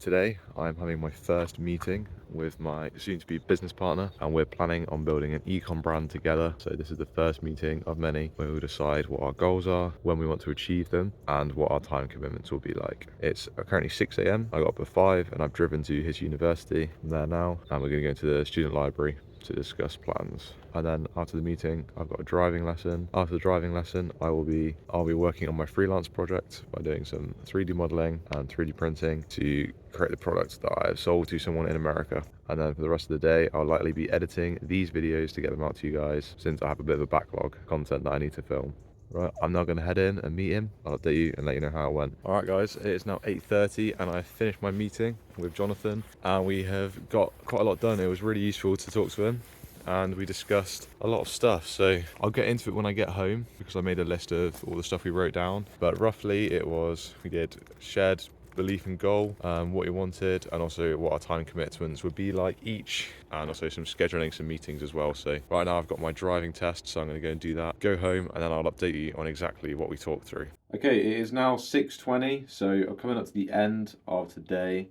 Today I'm having my first meeting with my soon-to-be business partner, and we're planning on building an e-com brand together. So this is the first meeting of many where we'll decide what our goals are, when we want to achieve them, and what our time commitments will be like. It's currently 6 a.m. I got up at 5 and I've driven to his university. I'm there now, and we're going to go to the student library to discuss plans. And then after the meeting, I've got a driving lesson. After the driving lesson, I'll be working on my freelance project by doing some 3D modeling and 3D printing to create the product that I have sold to someone in America. And then for the rest of the day, I'll likely be editing these videos to get them out to you guys, since I have a bit of a backlog of content that I need to film. Right, I'm now going to head in and meet him. I'll update you and let you know how it went. All right, guys, it is now 8:30 and I finished my meeting with Jonathan, and we have got quite a lot done. It was really useful to talk to him, and we discussed a lot of stuff. So I'll get into it when I get home, because I made a list of all the stuff we wrote down. But roughly it was, we did shared belief and goal, what he wanted, and also what our time commitments would be like each, and also some scheduling some meetings as well. So right now I've got my driving test, so I'm going to go and do that, go home, and then I'll update you on exactly what we talked through. Okay, it is now 6:20, so I'm coming up to the end of today,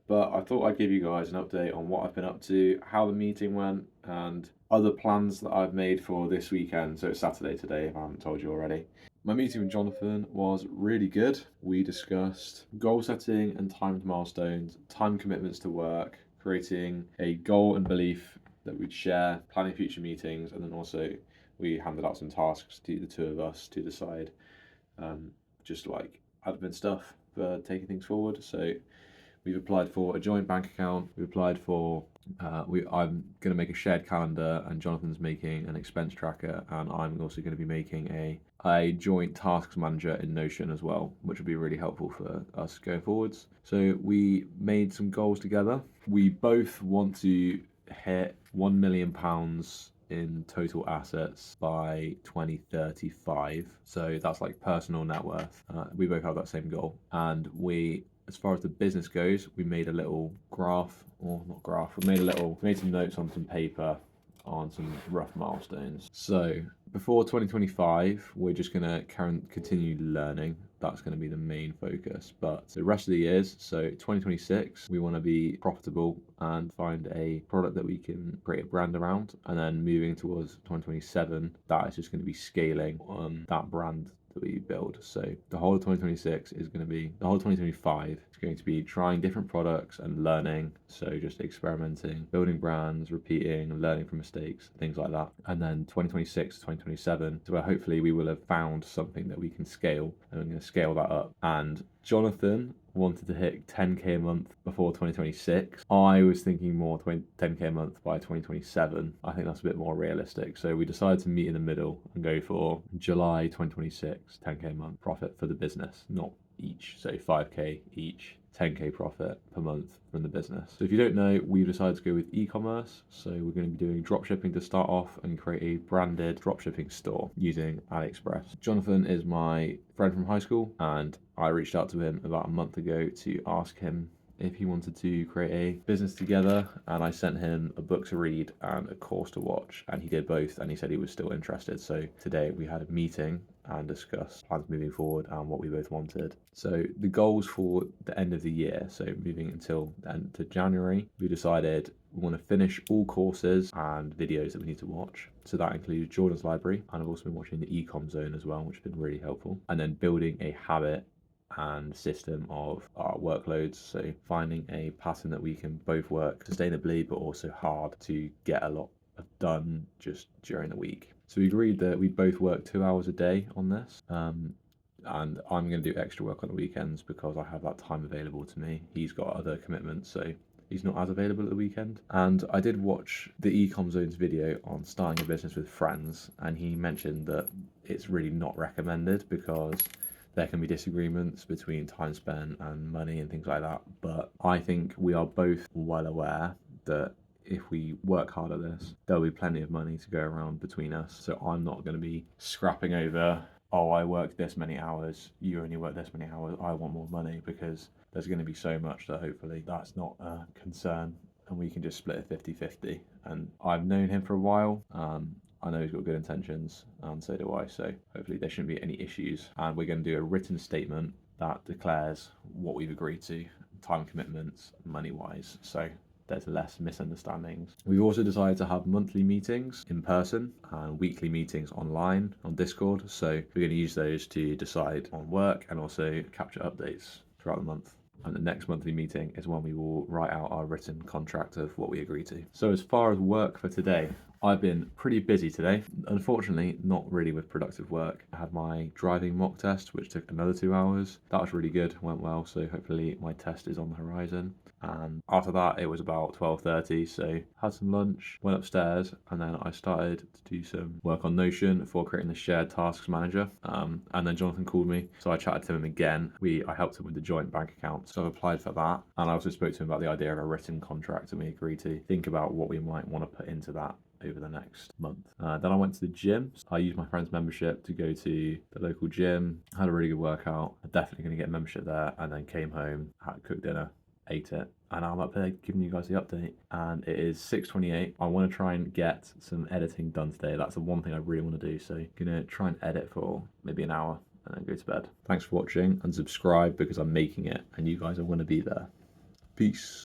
but I thought I'd give you guys an update on what I've been up to, how the meeting went, and other plans that I've made for this weekend. So it's Saturday today, if I haven't told you already. My meeting with Jonathan was really good. We discussed goal setting and timed milestones, time commitments to work, creating a goal and belief that we'd share, planning future meetings, and then also we handed out some tasks to the two of us to decide, just like admin stuff for taking things forward. So we've applied for a joint bank account. We've applied for, I'm going to make a shared calendar, and Jonathan's making an expense tracker, and I'm also going to be making a joint tasks manager in Notion as well, which will be really helpful for us going forwards. So we made some goals together. We both want to hit £1 million in total assets by 2035. So that's like personal net worth. We both have that same goal, and as far as the business goes, we made a little graph, or not graph, we made some notes on some paper on some rough milestones. So before 2025, we're just going to continue learning. That's going to be the main focus. But the rest of the years, so 2026, we want to be profitable and find a product that we can create a brand around. And then moving towards 2027, that is just going to be scaling on that brand that we build. So the whole of 2026 is going to be, the whole of 2025 is going to be trying different products and learning. So just experimenting, building brands, repeating, learning from mistakes, things like that. And then 2026 to 2027, so where hopefully we will have found something that we can scale, and we're going to scale that up. And Jonathan wanted to hit 10k a month before 2026. I was thinking more 10k a month by 2027. I think that's a bit more realistic. So we decided to meet in the middle and go for July 2026, 10k a month profit for the business, not each. So 5k each, 10k profit per month from the business. So if you don't know, we've decided to go with e-commerce. So we're going to be doing dropshipping to start off and create a branded dropshipping store using AliExpress. Jonathan is my friend from high school, and I reached out to him about a month ago to ask him if he wanted to create a business together, and I sent him a book to read and a course to watch, and he did both, and he said he was still interested. So today we had a meeting and discussed plans moving forward and what we both wanted. So the goals for the end of the year, so moving until the end of January, we decided we want to finish all courses and videos that we need to watch. So that includes Jordan's library, and I've also been watching the Ecom Zone as well, which has been really helpful. And then building a habit and system of our workloads. So finding a pattern that we can both work sustainably but also hard to get a lot done just during the week. So we agreed that we both work 2 hours a day on this. And I'm going to do extra work on the weekends because I have that time available to me. He's got other commitments, so he's not as available at the weekend. And I did watch the Ecom Zone's video on starting a business with friends, and he mentioned that it's really not recommended because there can be disagreements between time spent and money and things like that. But I think we are both well aware that if we work hard at this, there'll be plenty of money to go around between us. So I'm not going to be scrapping over, oh, I worked this many hours, you only work this many hours, I want more money, because there's going to be so much that hopefully that's not a concern, and we can just split it 50-50. And I've known him for a while. I know he's got good intentions, and so do I. So hopefully there shouldn't be any issues. And we're going to do a written statement that declares what we've agreed to time commitments, money-wise. So there's less misunderstandings. We've also decided to have monthly meetings in person and weekly meetings online on Discord. So we're going to use those to decide on work and also capture updates throughout the month. And the next monthly meeting is when we will write out our written contract of what we agree to. So as far as work for today, I've been pretty busy today. Unfortunately, not really with productive work. I had my driving mock test, which took another 2 hours. That was really good, went well. So hopefully my test is on the horizon. And after that, it was about 12:30. So had some lunch, went upstairs, and then I started to do some work on Notion for creating the shared tasks manager. And then Jonathan called me, so I chatted to him again. I helped him with the joint bank account, so I've applied for that. And I also spoke to him about the idea of a written contract, and we agreed to think about what we might want to put into that over the next month. Then I went to the gym. I used my friend's membership to go to the local gym, had a really good workout. I'm definitely going to get a membership there, and then came home, had to cook dinner, ate it, and I'm up there giving you guys the update. And it is 6:28. I want to try and get some editing done today. That's the one thing I really want to do. So I'm gonna try and edit for maybe an hour and then go to bed. Thanks for watching, and subscribe because I'm making it and you guys are going to be there. Peace.